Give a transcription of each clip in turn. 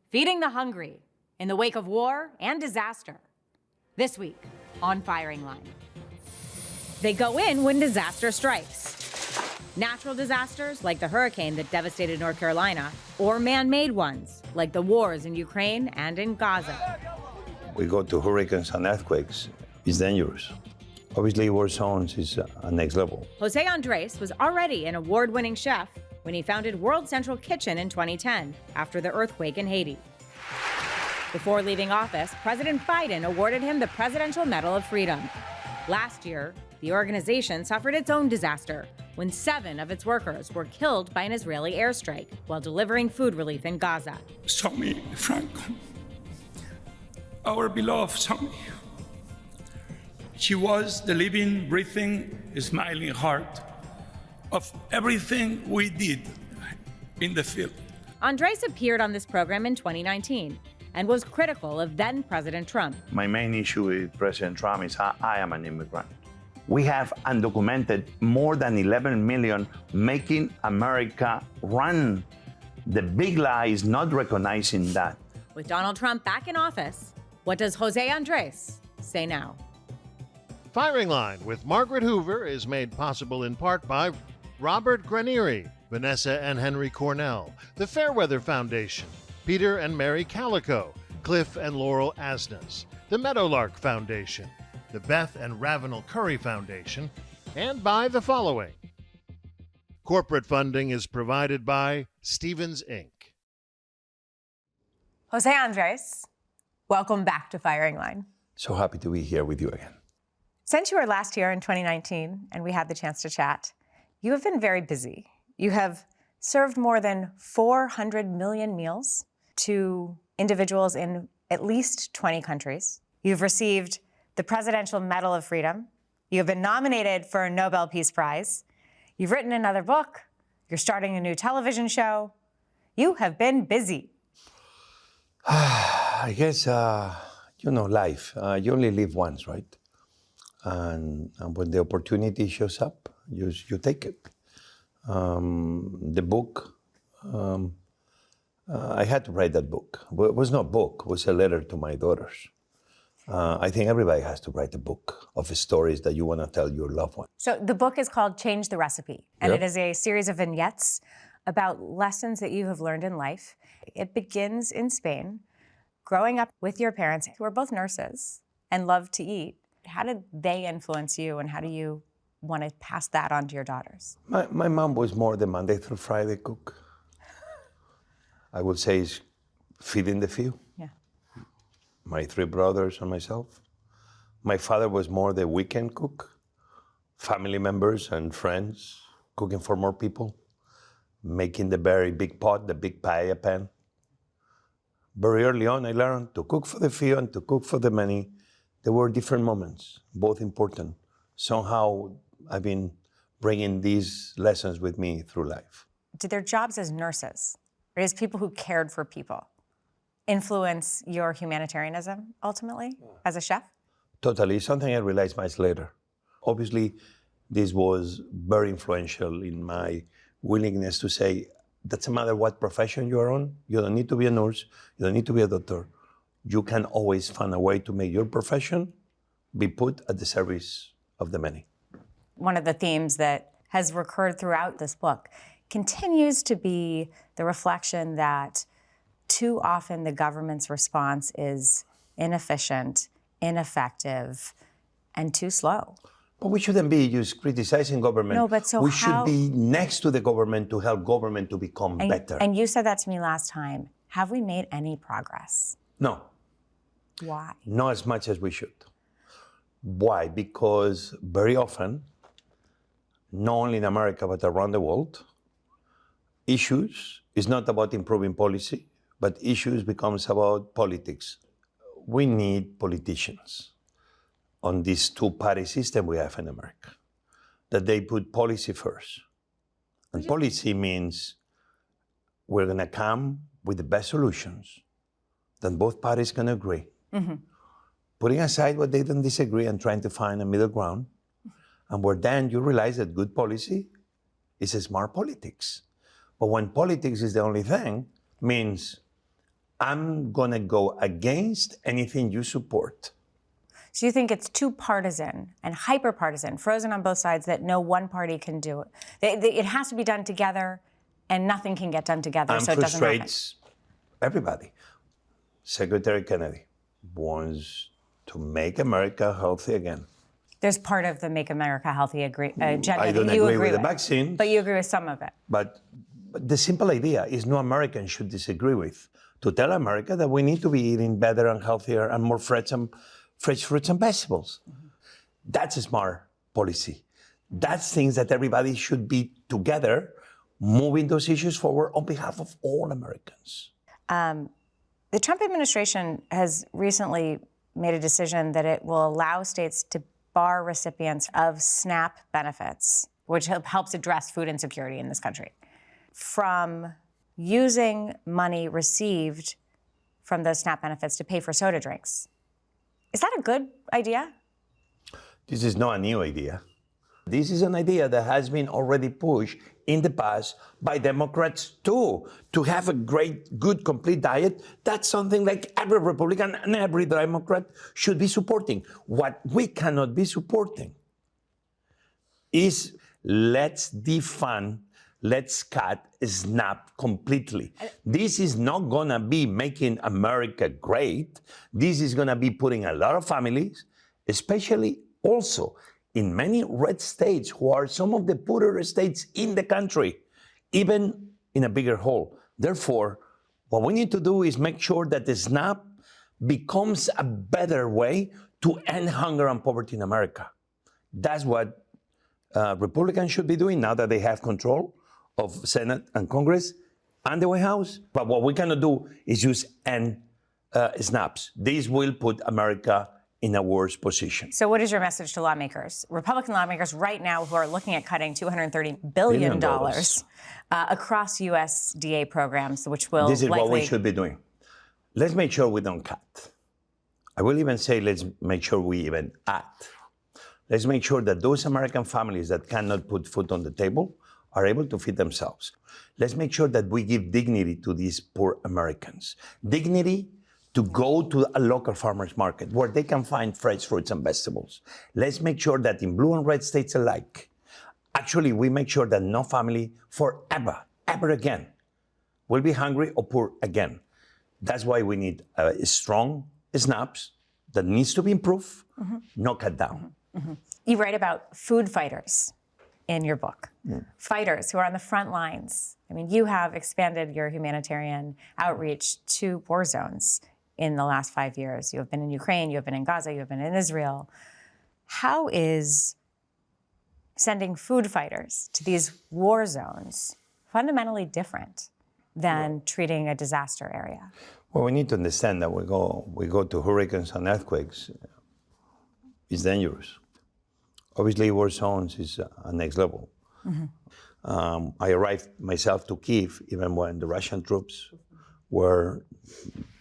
Feeding the hungry in the wake of war and disaster. This week on Firing Line. They go in when disaster strikes. Natural disasters like the hurricane that devastated North Carolina, or man-made ones like the wars in Ukraine and in Gaza. We go to hurricanes and earthquakes. It's dangerous. Obviously, war zones is a next level. Jose Andres was already an award-winning chef when he founded World Central Kitchen in 2010 after the earthquake in Haiti. Before leaving office, President Biden awarded him the Presidential Medal of Freedom. Last year, the organization suffered its own disaster when 7 of its workers were killed by an Israeli airstrike while delivering food relief in Gaza. Somi Franco, our beloved Somi. She was the living, breathing, smiling heart of everything we did in the field. Andres appeared on this program in 2019 and was critical of then President Trump. My main issue with President Trump is I am an immigrant. We have undocumented more than 11 million, making America run. The big lie is not recognizing that. With Donald Trump back in office, what does Jose Andres say now? Firing Line with Margaret Hoover is made possible in part by Robert Granieri, Vanessa and Henry Cornell, the Fairweather Foundation, Peter and Mary Calico, Cliff and Laurel Asnas, the Meadowlark Foundation, the Beth and Ravenel Curry Foundation, and by the following. Corporate funding is provided by Stevens, Inc. Jose Andres, welcome back to Firing Line. So happy to be here with you again. Since you were last here in 2019 and we had the chance to chat, you have been very busy. You have served more than 400 million meals to individuals in at least 20 countries. You've received the Presidential Medal of Freedom. You have been nominated for a Nobel Peace Prize. You've written another book. You're starting a new television show. You have been busy. I guess, life. You only live once, right? And when the opportunity shows up, you take it. The book, I had to write that book. It was not a book, it was a letter to my daughters. I think everybody has to write a book of stories that you want to tell your loved one. So the book is called Change the Recipe, and Yep. It is a series of vignettes about lessons that you have learned in life. It begins in Spain, growing up with your parents, who are both nurses and love to eat. How did they influence you, and how do you want to pass that on to your daughters? My mom was more the Monday through Friday cook. I would say is feeding the few. Yeah. My 3 brothers and myself. My father was more the weekend cook, family members and friends, cooking for more people, making the very big pot, the big paella pan. Very early on, I learned to cook for the few and to cook for the many. There were different moments, both important. Somehow, I've been bringing these lessons with me through life. Did their jobs as nurses, or as people who cared for people, influence your humanitarianism, ultimately, as a chef? Totally, something I realized much later. Obviously, this was very influential in my willingness to say, doesn't matter what profession you are on, you don't need to be a nurse, you don't need to be a doctor. You can always find a way to make your profession be put at the service of the many. One of the themes that has recurred throughout this book continues to be the reflection that too often the government's response is inefficient, ineffective, and too slow. But we shouldn't be just criticizing government. No, but so we how- should be next to the government to help government to become better. And you said that to me last time. Have we made any progress? No, Why? not as much as we should. Why? Because very often, not only in America but around the world, issues is not about improving policy, but issues becomes about politics. We need politicians on this two-party system we have in America, that they put policy first. And policy means we're gonna come with the best solutions that both parties can agree. Mm-hmm. Putting aside what they don't disagree and trying to find a middle ground, and where then you realize that good policy is a smart politics. But when politics is the only thing, means I'm going to go against anything you support. So you think it's too partisan and hyper-partisan, frozen on both sides, that no one party can do it? It has to be done together, and nothing can get done together, And so it doesn't happen. frustrates everybody. Secretary Kennedy wants to make America healthy again. There's part of the Make America Healthy agenda I that don't you agree agree with the vaccine, but you agree with some of it. but the simple idea is no American should disagree with. To tell America that we need to be eating better and healthier and more fresh fruits and vegetables. That's a smart policy. That's things that everybody should be together moving those issues forward on behalf of all Americans. The Trump administration has recently made a decision that it will allow states to bar recipients of SNAP benefits, which helps address food insecurity in this country, from using money received from those SNAP benefits to pay for soda drinks. Is that a good idea? This is not a new idea. This is an idea that has been already pushed in the past by Democrats too. To have a great, good, complete diet, that's something like every Republican and every Democrat should be supporting. What we cannot be supporting is let's defund, let's cut SNAP completely. This is not gonna be making America great. This is gonna be putting a lot of families, especially also in many red states who are some of the poorer states in the country, even in a bigger hole. Therefore, what we need to do is make sure that the SNAP becomes a better way to end hunger and poverty in America. That's what Republicans should be doing now that they have control of Senate and Congress and the White House. But what we cannot do is just end SNAPs. This will put America in a worse position. So what is your message to lawmakers, Republican lawmakers right now who are looking at cutting $230 billion across USDA programs, which will This is likely... what we should be doing. Let's make sure we don't cut. I will even say let's make sure we even add. Let's make sure that those American families that cannot put food on the table are able to feed themselves. Let's make sure that we give dignity to these poor Americans. Dignity to go to a local farmer's market where they can find fresh fruits and vegetables. Let's make sure that in blue and red states alike, actually we make sure that no family forever, ever again, will be hungry or poor again. That's why we need strong SNAPs that needs to be improved, not cut down. You write about food fighters in your book, fighters who are on the front lines. I mean, you have expanded your humanitarian outreach to war zones in the last 5 years. You have been in Ukraine, you have been in Gaza, you have been in Israel. How is sending food fighters to these war zones fundamentally different than treating a disaster area? Well, we need to understand that we go to hurricanes and earthquakes. It's dangerous. Obviously, war zones is a next level. I arrived myself to Kyiv even when the Russian troops were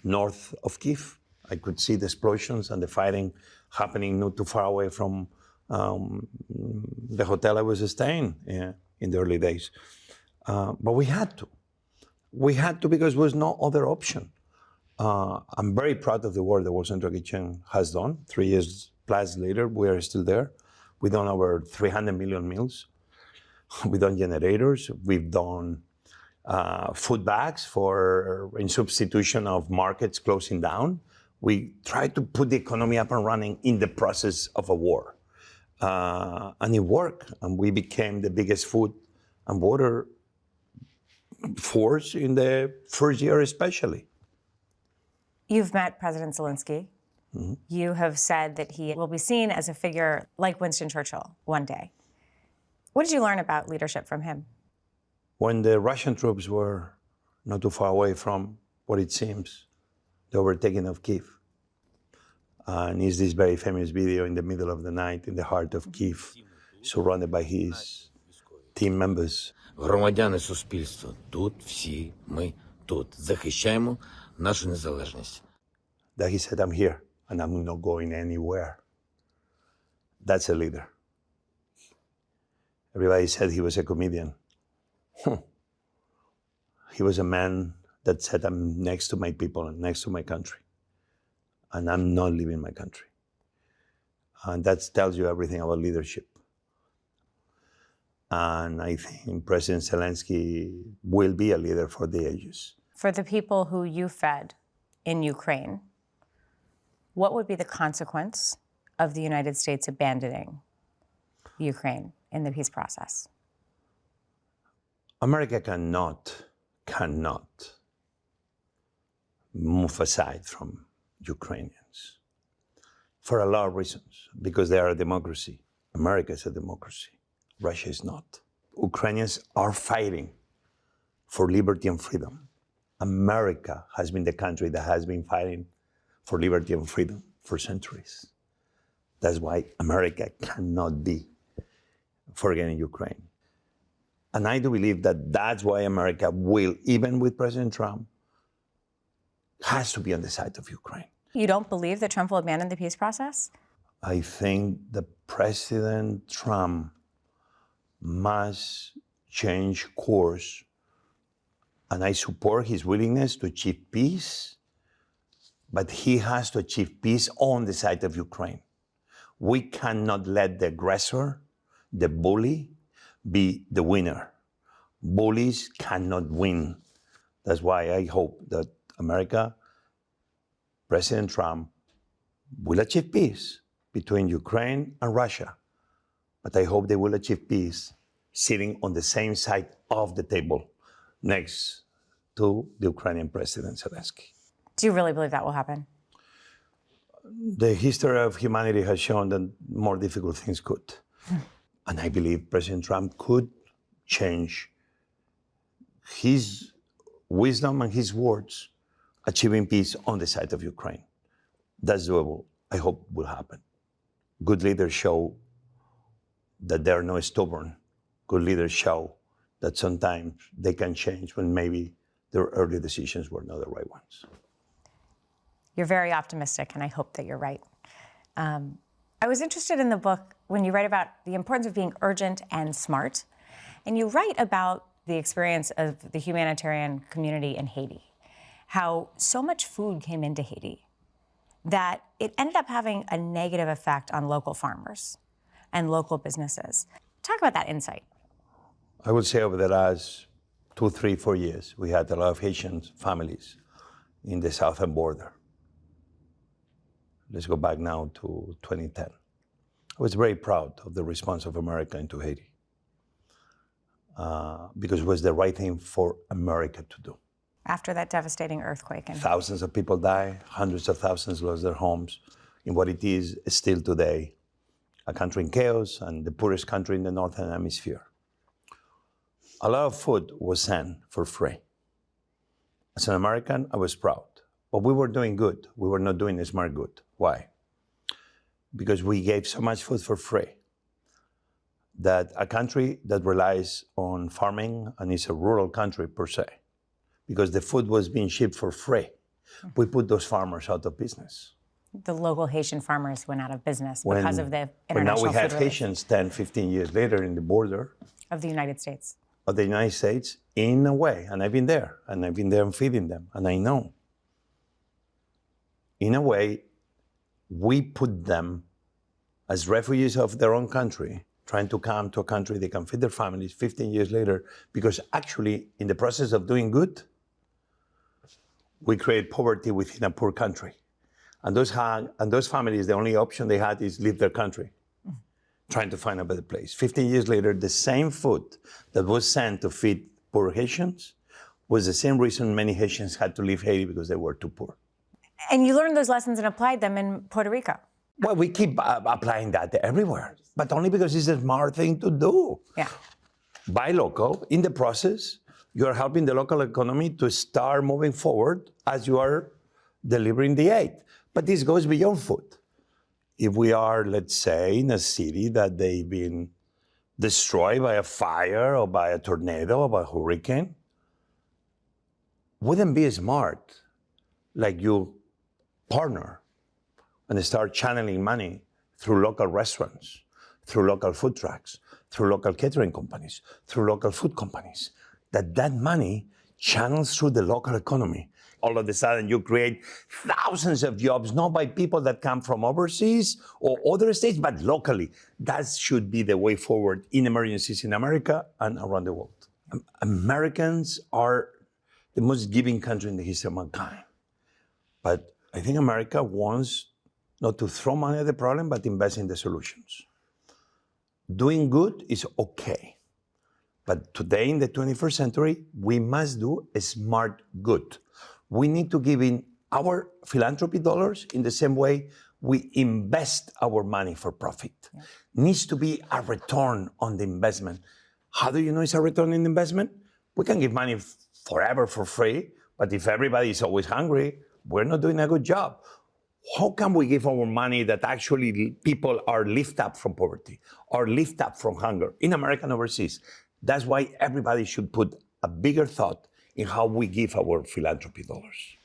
north of Kyiv. I could see the explosions and the fighting happening not too far away from the hotel I was staying in the early days. But we had to. We had to because there was no other option. I'm very proud of the work that World Central Kitchen has done. 3 years plus later, we are still there. We've done over 300 million meals. We've done generators. We've done food bags in substitution of markets closing down. We tried to put the economy up and running in the process of a war. And it worked. And we became the biggest food and water force in the first year especially. You've met President Zelensky. You have said that he will be seen as a figure like Winston Churchill one day. What did you learn about leadership from him? When the Russian troops were not too far away from what it seems, the overtaking of Kyiv. And it's this very famous video in the middle of the night in the heart of Kyiv, surrounded by his team members. Громадяни суспільства, тут всі ми тут захищаємо нашу незалежність. That he said, I'm here and I'm not going anywhere. That's a leader. Everybody said he was a comedian. He was a man that said I'm next to my people and next to my country. And I'm not leaving my country. And that tells you everything about leadership. And I think President Zelensky will be a leader for the ages. For the people who you fed in Ukraine, what would be the consequence of the United States abandoning Ukraine in the peace process? America cannot move aside from Ukrainians for a lot of reasons, because they are a democracy. America is a democracy. Russia is not. Ukrainians are fighting for liberty and freedom. America has been the country that has been fighting for liberty and freedom for centuries. That's why America cannot be forgetting Ukraine. And I do believe that that's why America will, even with President Trump, has to be on the side of Ukraine. You don't believe that Trump will abandon the peace process? I think that President Trump must change course, and I support his willingness to achieve peace, but he has to achieve peace on the side of Ukraine. We cannot let the aggressor, the bully, be the winner. Bullies cannot win. That's why I hope that America, President Trump, will achieve peace between Ukraine and Russia. But I hope they will achieve peace sitting on the same side of the table next to the Ukrainian President Zelensky. Do you really believe that will happen? The history of humanity has shown that more difficult things could. And I believe President Trump could change his wisdom and his words, achieving peace on the side of Ukraine. That's doable. I hope will happen. Good leaders show that they're not stubborn. Good leaders show that sometimes they can change when maybe their early decisions were not the right ones. You're very optimistic, and I hope that you're right. I was interested in the book when you write about the importance of being urgent and smart, and you write about the experience of the humanitarian community in Haiti, how so much food came into Haiti that it ended up having a negative effect on local farmers and local businesses. Talk about that insight. I would say over the last 2, 3, 4 years, we had a lot of Haitian families in the southern border. Let's go back now to 2010. I was very proud of the response of America into Haiti because it was the right thing for America to do. After that devastating earthquake. And Thousands of people died, hundreds of thousands lost their homes in what it is still today, a country in chaos and the poorest country in the Northern Hemisphere. A lot of food was sent for free. As an American, I was proud. But we were doing good. We were not doing smart good. Why? Because we gave so much food for free that a country that relies on farming and is a rural country per se, because the food was being shipped for free, we put those farmers out of business. the local Haitian farmers went out of business because of the But now international we have food relief Haitians 10, 15 years later in the border of the United States. of the United States in a way, and I've been there and feeding them, and I know. In a way, we put them as refugees of their own country, trying to come to a country they can feed their families 15 years later, because actually, in the process of doing good, we create poverty within a poor country. And those families, the only option they had is leave their country, trying to find a better place. 15 years later, the same food that was sent to feed poor Haitians was the same reason many Haitians had to leave Haiti, because they were too poor. And you learned those lessons and applied them in Puerto Rico. Well, we keep applying that everywhere, but only because it's a smart thing to do. Yeah. Buy local. In the process, you're helping the local economy to start moving forward as you are delivering the aid. But this goes beyond food. If we are, let's say, in a city that they've been destroyed by a fire or by a tornado or by a hurricane, wouldn't be smart like you partner and start channeling money through local restaurants, through local food trucks, through local catering companies, through local food companies, that money channels through the local economy. All of a sudden, you create thousands of jobs, not by people that come from overseas or other states, but locally. That should be the way forward in emergencies in America and around the world. Americans are the most giving country in the history of mankind. But I think America wants not to throw money at the problem, but invest in the solutions. Doing good is okay. But today, in the 21st century, we must do a smart good. We need to give in our philanthropy dollars in the same way we invest our money for profit. Yeah. Needs to be a return on the investment. How do you know it's a return on investment? We can give money forever for free, but if everybody is always hungry, we're not doing a good job. How can we give our money that actually people are lifted up from poverty, or lifted up from hunger in America and overseas? That's why everybody should put a bigger thought in how we give our philanthropy dollars.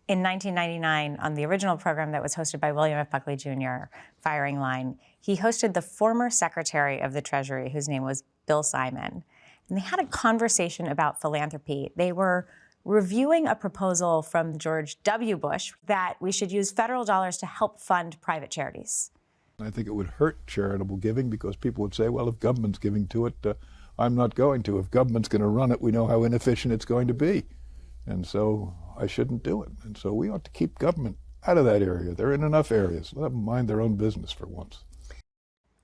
In 1999, on the original program that was hosted by William F. Buckley Jr., Firing Line, he hosted the former Secretary of the Treasury, whose name was Bill Simon. And they had a conversation about philanthropy. They were reviewing a proposal from George W. Bush that we should use federal dollars to help fund private charities. I think it would hurt charitable giving because people would say, well, if government's giving to it, I'm not going to. If government's going to run it, we know how inefficient it's going to be. And so I shouldn't do it. And so we ought to keep government out of that area. They're in enough areas. Let them mind their own business for once.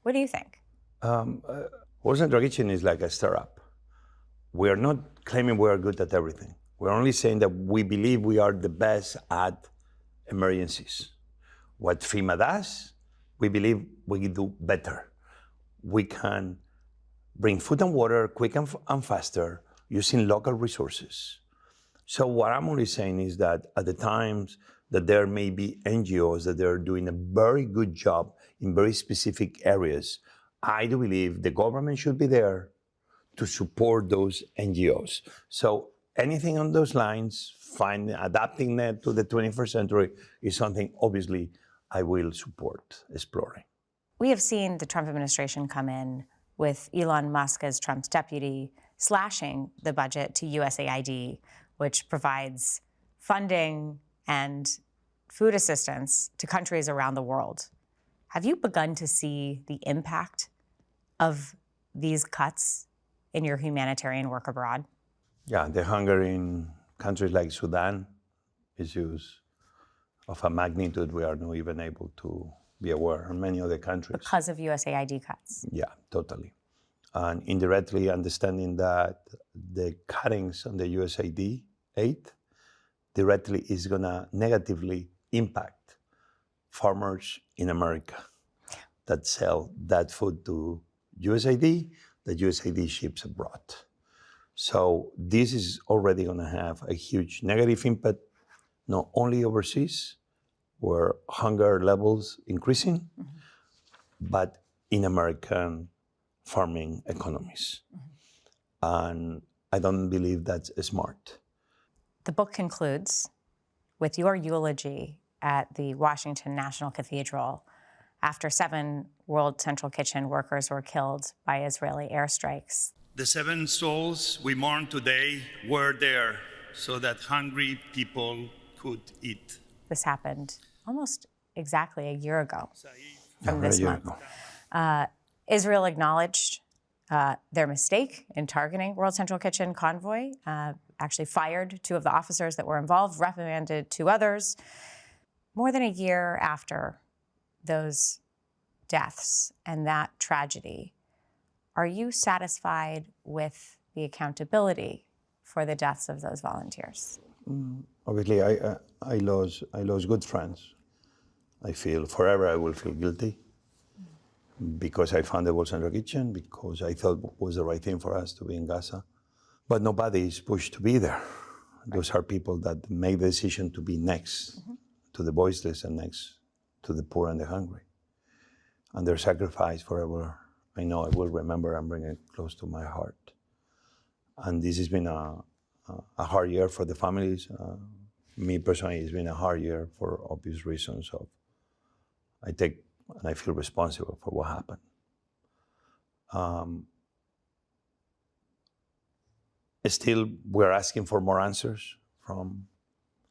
What do you think? World Central Kitchen is like a startup. We are not claiming we are good at everything. We're only saying that we believe we are the best at emergencies. What FEMA does, we believe we can do better. We can bring food and water quick and faster using local resources. So what I'm only saying is that at the times that there may be NGOs that they're doing a very good job in very specific areas, I do believe the government should be there to support those NGOs. So anything on those lines, adapting that to the 21st century is something obviously I will support exploring. We have seen the Trump administration come in with Elon Musk as Trump's deputy, slashing the budget to USAID, which provides funding and food assistance to countries around the world. Have you begun to see the impact of these cuts in your humanitarian work abroad? Yeah, the hunger in countries like Sudan issues of a magnitude we are not even able to be aware in many other countries. Because of USAID cuts? Yeah, totally. And indirectly understanding that the cuttings on the USAID aid directly is gonna negatively impact farmers in America that sell that food to USAID, that USAID ships abroad. So this is already gonna have a huge negative impact, not only overseas, where hunger levels increasing, but in American farming economies. And I don't believe that's smart. The book concludes with your eulogy at the Washington National Cathedral after 7 World Central Kitchen workers were killed by Israeli airstrikes. The 7 souls we mourn today were there so that hungry people could eat. This happened almost exactly a year ago from this month. Israel acknowledged their mistake in targeting World Central Kitchen convoy, actually fired 2 of the officers that were involved, reprimanded 2 others. More than a year after those deaths and that tragedy, are you satisfied with the accountability for the deaths of those volunteers? Obviously, I lost good friends. I feel forever I will feel guilty because I found the World Central Kitchen, because I thought it was the right thing for us to be in Gaza. But nobody is pushed to be there. Those are people that make the decision to be next to the voiceless and next to the poor and the hungry. And their sacrifice forever, I know I will remember and bring it close to my heart. And this has been a hard year for the families. Me personally, it's been a hard year for obvious reasons. So I take and I feel responsible for what happened. Still, we're asking for more answers from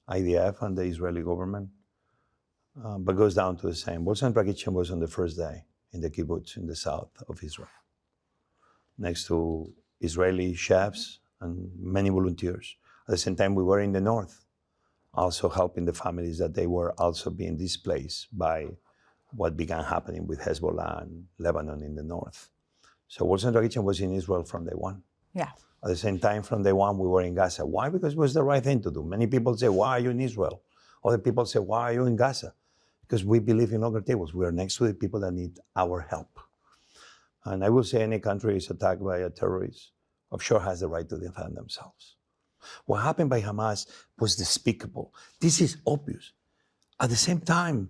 IDF and the Israeli government, but goes down to the same. Wolfson Rakitian was on the first day in the kibbutz in the south of Israel, next to Israeli chefs and many volunteers. At the same time, we were in the north, also helping the families that they were also being displaced by what began happening with Hezbollah and Lebanon in the north. So Wolfson Rakitian was in Israel from day one. Yeah. At the same time, from day one, we were in Gaza. Why? Because it was the right thing to do. Many people say, why are you in Israel? Other people say, why are you in Gaza? Because we believe in longer tables. We are next to the people that need our help. And I will say any country is attacked by a terrorist, offshore has the right to defend themselves. What happened by Hamas was despicable. This is obvious. At the same time,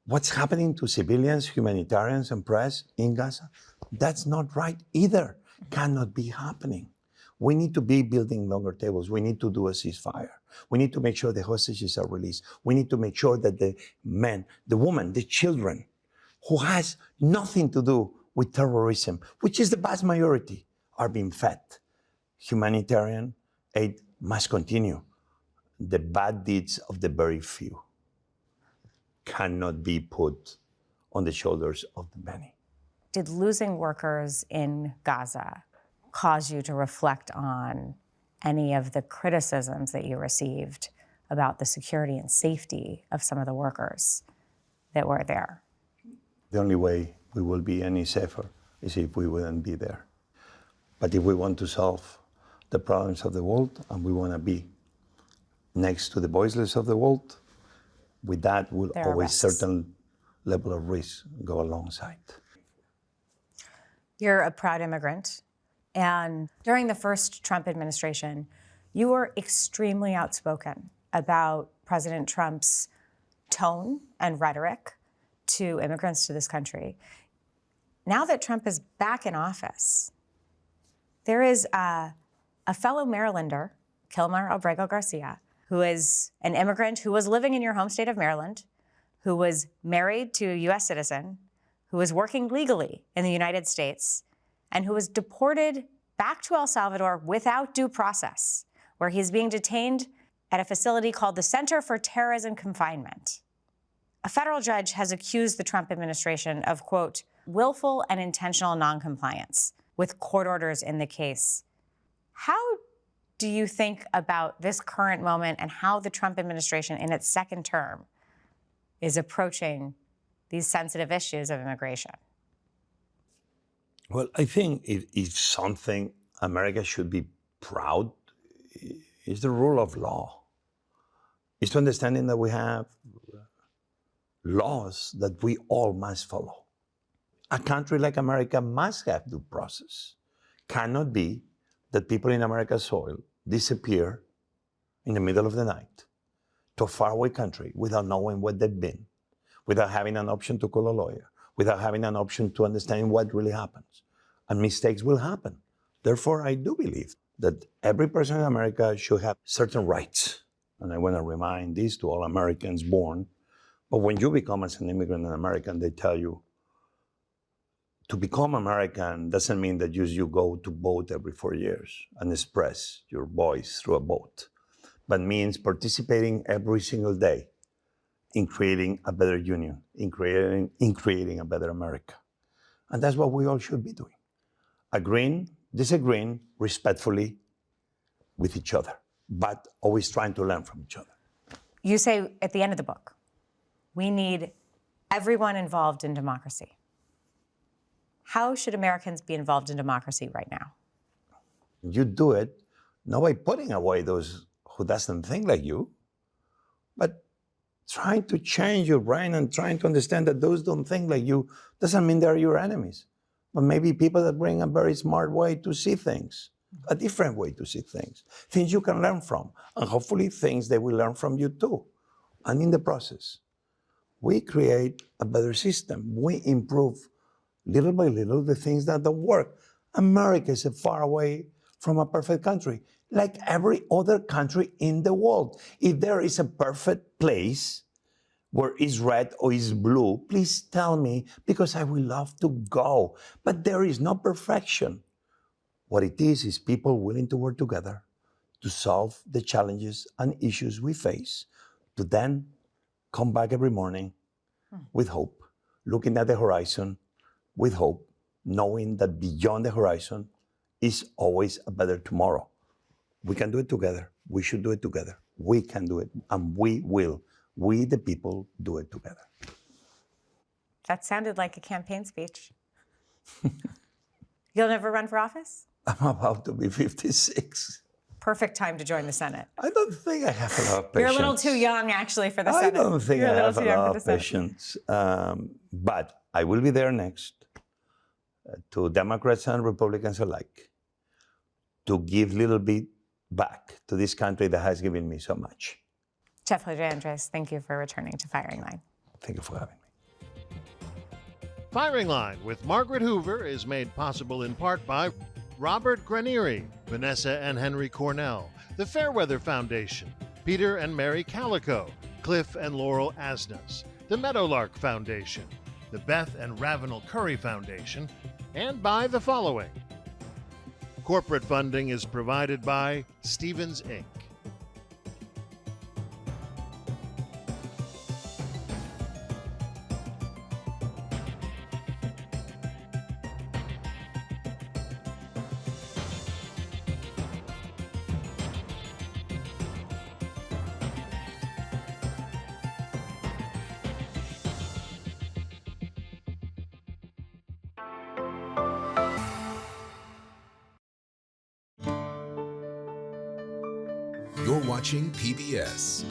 what's happening to civilians, humanitarians, and press in Gaza, that's not right either. Cannot be happening. We need to be building longer tables. We need to do a ceasefire. We need to make sure the hostages are released. We need to make sure that the men, the women, the children, who has nothing to do with terrorism, which is the vast majority, are being fed. Humanitarian aid must continue. The bad deeds of the very few cannot be put on the shoulders of the many. Did losing workers in Gaza cause you to reflect on any of the criticisms that you received about the security and safety of some of the workers that were there? The only way we will be any safer is if we wouldn't be there. But if we want to solve the problems of the world and we want to be next to the voiceless of the world, with that will There are always risks. certain level of risk go alongside. You're a proud immigrant. And during the first Trump administration, you were extremely outspoken about President Trump's tone and rhetoric to immigrants to this country. Now that Trump is back in office, there is a fellow Marylander, Kilmer Obrego Garcia, who is an immigrant who was living in your home state of Maryland, who was married to a U.S. citizen, who was working legally in the United States, and who was deported back to El Salvador without due process, where he's being detained at a facility called the Center for Terrorism Confinement. A federal judge has accused the Trump administration of, quote, willful and intentional noncompliance with court orders in the case. How do you think about this current moment and how the Trump administration in its second term is approaching these sensitive issues of immigration? Well, I think if something America should be proud is the rule of law. It's to understanding that we have laws that we all must follow. A country like America must have due process. Cannot be that people in America's soil disappear in the middle of the night to a faraway country without knowing where they've been, without having an option to call a lawyer, without having an option to understand what really happens. And mistakes will happen. Therefore, I do believe that every person in America should have certain rights. And I want to remind this to all Americans born. But when you become as an immigrant in America, they tell you to become American doesn't mean that you go to vote every 4 years and express your voice through a vote, but means participating every single day in creating a better union, in creating a better America. And that's what we all should be doing. Agreeing, disagreeing respectfully with each other, but always trying to learn from each other. You say at the end of the book, we need everyone involved in democracy. How should Americans be involved in democracy right now? You do it not by putting away those who doesn't think like you, but trying to change your brain and trying to understand that those don't think like you doesn't mean they're your enemies, but maybe people that bring a very smart way to see things, a different way to see things you can learn from, and hopefully things they will learn from you too. And in the process, we create a better system. We improve little by little the things that don't work. America is far away from a perfect country, like every other country in the world. If there is a perfect place where it's red or it's blue, please tell me, because I would love to go. But there is no perfection. What it is people willing to work together to solve the challenges and issues we face, to then come back every morning with hope, looking at the horizon with hope, knowing that beyond the horizon is always a better tomorrow. We can do it together. We should do it together. We can do it, and we will. We, the people, do it together. That sounded like a campaign speech. You'll never run for office? I'm about to be 56. Perfect time to join the Senate. I don't think I have a lot of patience. You're a little too young, actually, for the I Senate. don't think You're I a little have too a young for lot the of Senate. patience. But I will be there next to Democrats and Republicans alike to give a little bit back to this country that has given me so much. Jeff Legendre, thank you for returning to Firing Line. Thank you for having me. Firing Line with Margaret Hoover is made possible in part by Robert Granieri, Vanessa and Henry Cornell, the Fairweather Foundation, Peter and Mary Calico, Cliff and Laurel Asnas, the Meadowlark Foundation, the Beth and Ravenel Curry Foundation, and by the following. Corporate funding is provided by Stevens Inc. You're watching PBS.